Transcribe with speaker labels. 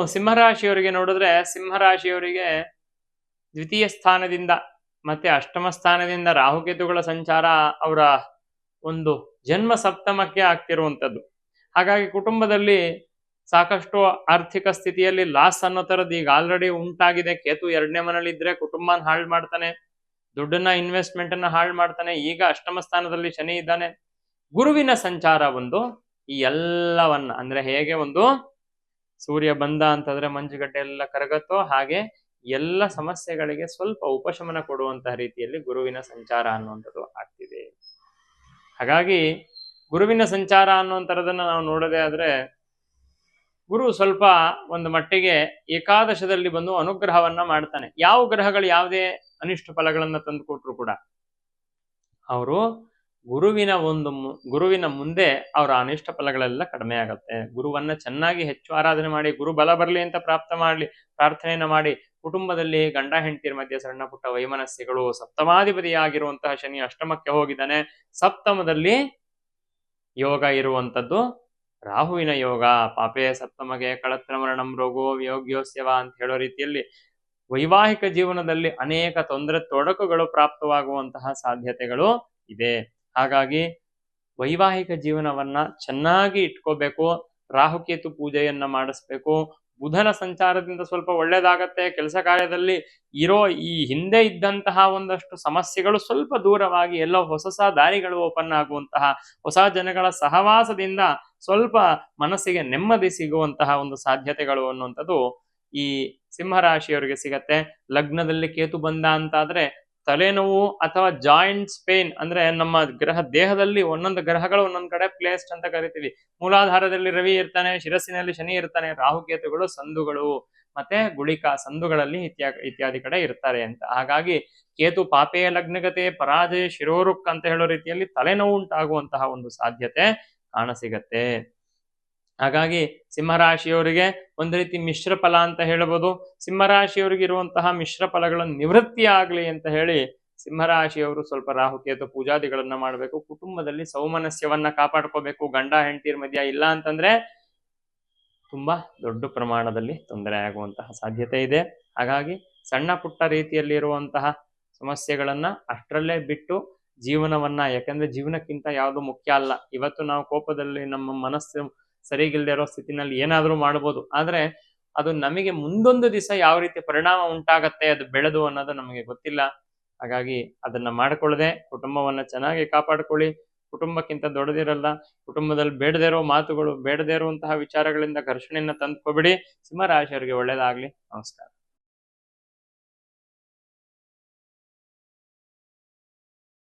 Speaker 1: ಸಿಂಹರಾಶಿಯವರಿಗೆ ನೋಡಿದ್ರೆ, ಸಿಂಹರಾಶಿಯವರಿಗೆ ದ್ವಿತೀಯ ಸ್ಥಾನದಿಂದ ಮತ್ತೆ ಅಷ್ಟಮ ಸ್ಥಾನದಿಂದ ರಾಹುಕೇತುಗಳ ಸಂಚಾರ ಅವರ ಒಂದು ಜನ್ಮ ಸಪ್ತಮಕ್ಕೆ ಆಗ್ತಿರುವಂಥದ್ದು. ಹಾಗಾಗಿ ಕುಟುಂಬದಲ್ಲಿ ಸಾಕಷ್ಟು ಆರ್ಥಿಕ ಸ್ಥಿತಿಯಲ್ಲಿ ಲಾಸ್ ಅನ್ನೋ ಥರದ್ದು ಈಗ ಆಲ್ರೆಡಿ ಉಂಟಾಗಿದೆ. ಕೇತು 2ನೇ ಮನೇಲಿ ಇದ್ರೆ ಕುಟುಂಬನ ಹಾಳು ಮಾಡ್ತಾನೆ, ದುಡ್ಡನ್ನ ಇನ್ವೆಸ್ಟ್ಮೆಂಟ್ ಅನ್ನ ಹಾಳು ಮಾಡ್ತಾನೆ. ಈಗ ಅಷ್ಟಮ ಸ್ಥಾನದಲ್ಲಿ ಶನಿ ಇದ್ದಾನೆ. ಗುರುವಿನ ಸಂಚಾರ ಒಂದು ಈ ಎಲ್ಲವನ್ನ, ಅಂದ್ರೆ ಹೇಗೆ ಒಂದು ಸೂರ್ಯ ಬಂದ ಅಂತಂದ್ರೆ ಮಂಜುಗಡ್ಡೆ ಎಲ್ಲ ಕರಗತ್ತೋ ಹಾಗೆ ಎಲ್ಲ ಸಮಸ್ಯೆಗಳಿಗೆ ಸ್ವಲ್ಪ ಉಪಶಮನ ಕೊಡುವಂತಹ ರೀತಿಯಲ್ಲಿ ಗುರುವಿನ ಸಂಚಾರ ಅನ್ನುವಂಥದ್ದು ಆಗ್ತಿದೆ. ಹಾಗಾಗಿ ಗುರುವಿನ ಸಂಚಾರ ಅನ್ನುವಂಥದ್ದನ್ನ ನಾವು ನೋಡೋದೇ ಆದ್ರೆ, ಗುರು ಸ್ವಲ್ಪ ಒಂದು ಮಟ್ಟಿಗೆ ಏಕಾದಶದಲ್ಲಿ ಬಂದು ಅನುಗ್ರಹವನ್ನ ಮಾಡ್ತಾನೆ. ಯಾವ ಗ್ರಹಗಳು ಯಾವುದೇ ಅನಿಷ್ಟ ಫಲಗಳನ್ನ ತಂದು ಕೊಟ್ರು ಕೂಡ ಅವರು ಗುರುವಿನ ಮುಂದೆ ಅವರ ಅನಿಷ್ಟ ಫಲಗಳೆಲ್ಲ ಕಡಿಮೆ ಆಗತ್ತೆ. ಗುರುವನ್ನ ಚೆನ್ನಾಗಿ ಹೆಚ್ಚು ಆರಾಧನೆ ಮಾಡಿ, ಗುರು ಬಲ ಬರಲಿ ಅಂತ ಪ್ರಾರ್ಥನೆಯನ್ನ ಮಾಡಿ, ಕುಟುಂಬದಲ್ಲಿ ಗಂಡ ಹೆಂಡತಿಯರ ಮಧ್ಯೆ ಸಣ್ಣ ಪುಟ್ಟ ವೈಮನಸ್ಯಗಳು, ಸಪ್ತಮಾಧಿಪತಿಯಾಗಿರುವಂತಹ ಶನಿ ಅಷ್ಟಮಕ್ಕೆ ಹೋಗಿದ್ದಾನೆ. ಸಪ್ತಮದಲ್ಲಿ ಯೋಗ ಇರುವಂಥದ್ದು ರಾಹುವಿನ ಯೋಗ. ಪಾಪೇ ಸಪ್ತಮಗೆ ಕಳತ್ರ ಮರಣಂ ರೋಗೋ ಯೋಗ್ಯೋಸ್ಯವ ಅಂತ ಹೇಳೋ ರೀತಿಯಲ್ಲಿ ವೈವಾಹಿಕ ಜೀವನದಲ್ಲಿ ಅನೇಕ ತೊಡಕುಗಳು ಪ್ರಾಪ್ತವಾಗುವಂತಹ ಸಾಧ್ಯತೆಗಳು ಇದೆ. ಹಾಗಾಗಿ ವೈವಾಹಿಕ ಜೀವನವನ್ನ ಚೆನ್ನಾಗಿ ಇಟ್ಕೋಬೇಕು. ರಾಹುಕೇತು ಪೂಜೆಯನ್ನ ಮಾಡಿಸ್ಬೇಕು. ಬುಧನ ಸಂಚಾರದಿಂದ ಸ್ವಲ್ಪ ಒಳ್ಳೇದಾಗತ್ತೆ. ಕೆಲಸ ಕಾರ್ಯದಲ್ಲಿ ಇರೋ ಈ ಹಿಂದೆ ಇದ್ದಂತಹ ಒಂದಷ್ಟು ಸಮಸ್ಯೆಗಳು ಸ್ವಲ್ಪ ದೂರವಾಗಿ ಎಲ್ಲೋ ಹೊಸ ದಾರಿಗಳು ಓಪನ್ ಆಗುವಂತಹ, ಹೊಸ ಜನಗಳ ಸಹವಾಸದಿಂದ ಸ್ವಲ್ಪ ಮನಸ್ಸಿಗೆ ನೆಮ್ಮದಿ ಸಿಗುವಂತಹ ಒಂದು ಸಾಧ್ಯತೆಗಳು ಅನ್ನುವಂಥದ್ದು ಈ ಸಿಂಹರಾಶಿಯವರಿಗೆ ಸಿಗತ್ತೆ. ಲಗ್ನದಲ್ಲಿ ಕೇತು ಬಂದ ಅಂತಾದ್ರೆ ತಲೆನೋವು ಅಥವಾ ಜಾಯಿಂಟ್ಸ್ ಪೇನ್, ಅಂದ್ರೆ ನಮ್ಮ ದೇಹದಲ್ಲಿ ಒಂದೊಂದು ಗ್ರಹಗಳು ಒಂದೊಂದು ಕಡೆ ಪ್ಲೇಸ್ಡ್ ಅಂತ ಕರಿತೀವಿ. ಮೂಲಾಧಾರದಲ್ಲಿ ರವಿ ಇರ್ತಾನೆ, ಶಿರಸ್ಸಿನಲ್ಲಿ ಶನಿ ಇರ್ತಾನೆ, ರಾಹುಕೇತುಗಳು ಸಂದುಗಳು ಮತ್ತೆ ಗುಳಿಕ ಸಂದುಗಳಲ್ಲಿ ಇತ್ಯಾದಿ ಕಡೆ ಇರ್ತಾರೆ ಅಂತ. ಹಾಗಾಗಿ ಕೇತು ಪಾಪೇಯ ಲಗ್ನಗತೆ ಪರಾಜಯ ಶಿರೋರುಕ್ ಅಂತ ಹೇಳೋ ರೀತಿಯಲ್ಲಿ ತಲೆನೋವು ಉಂಟಾಗುವಂತಹ ಒಂದು ಸಾಧ್ಯತೆ ಕಾಣಸಿಗತ್ತೆ. ಹಾಗಾಗಿ ಸಿಂಹರಾಶಿಯವರಿಗೆ ಒಂದು ರೀತಿ ಮಿಶ್ರ ಫಲ ಅಂತ ಹೇಳಬಹುದು. ಸಿಂಹರಾಶಿಯವರಿಗೆ ಇರುವಂತಹ ಮಿಶ್ರ ಫಲಗಳನ್ನು ನಿವೃತ್ತಿ ಆಗ್ಲಿ ಅಂತ ಹೇಳಿ ಸಿಂಹರಾಶಿಯವರು ಸ್ವಲ್ಪ ರಾಹುಕೇತು ಪೂಜಾದಿಗಳನ್ನ ಮಾಡಬೇಕು. ಕುಟುಂಬದಲ್ಲಿ ಸೌಮನಸ್ಯವನ್ನ ಕಾಪಾಡ್ಕೋಬೇಕು. ಗಂಡ ಹೆಂಡತಿಯರ ಮಧ್ಯ ಇಲ್ಲ ಅಂತಂದ್ರೆ ತುಂಬಾ ದೊಡ್ಡ ಪ್ರಮಾಣದಲ್ಲಿ ತೊಂದರೆ ಆಗುವಂತಹ ಸಾಧ್ಯತೆ ಇದೆ. ಹಾಗಾಗಿ ಸಣ್ಣ ಪುಟ್ಟ ರೀತಿಯಲ್ಲಿ ಇರುವಂತಹ ಸಮಸ್ಯೆಗಳನ್ನ ಅಷ್ಟರಲ್ಲೇ ಬಿಟ್ಟು ಜೀವನವನ್ನ, ಯಾಕಂದ್ರೆ ಜೀವನಕ್ಕಿಂತ ಯಾವುದು ಮುಖ್ಯ ಅಲ್ಲ. ಇವತ್ತು ನಾವು ಕೋಪದಲ್ಲಿ ನಮ್ಮ ಮನಸ್ಸು ಸರಿಗಿಲ್ದೇ ಇರೋ ಸ್ಥಿತಿನಲ್ಲಿ ಏನಾದ್ರೂ ಮಾಡ್ಬೋದು, ಆದ್ರೆ ಅದು ನಮಗೆ ಮುಂದೊಂದು ದಿವಸ ಯಾವ ರೀತಿ ಪರಿಣಾಮ ಉಂಟಾಗತ್ತೆ ಅದು ಬೆಳೆದು ಅನ್ನೋದು ನಮಗೆ ಗೊತ್ತಿಲ್ಲ. ಹಾಗಾಗಿ ಅದನ್ನ ಮಾಡ್ಕೊಳ್ಳದೆ ಕುಟುಂಬವನ್ನ ಚೆನ್ನಾಗಿ ಕಾಪಾಡ್ಕೊಳ್ಳಿ. ಕುಟುಂಬಕ್ಕಿಂತ ದೊಡ್ಡದಿರಲ್ಲ. ಕುಟುಂಬದಲ್ಲಿ ಬೇಡದೇ ಇರೋ ಮಾತುಗಳು, ಬೇಡದೇ ಇರುವಂತಹ ವಿಚಾರಗಳಿಂದ ಘರ್ಷಣೆಯನ್ನ ತಂದ್ಕೊಬಿಡಿ. ಸಿಂಹರಾಶಿಯವರಿಗೆ ಒಳ್ಳೇದಾಗ್ಲಿ. ನಮಸ್ಕಾರ.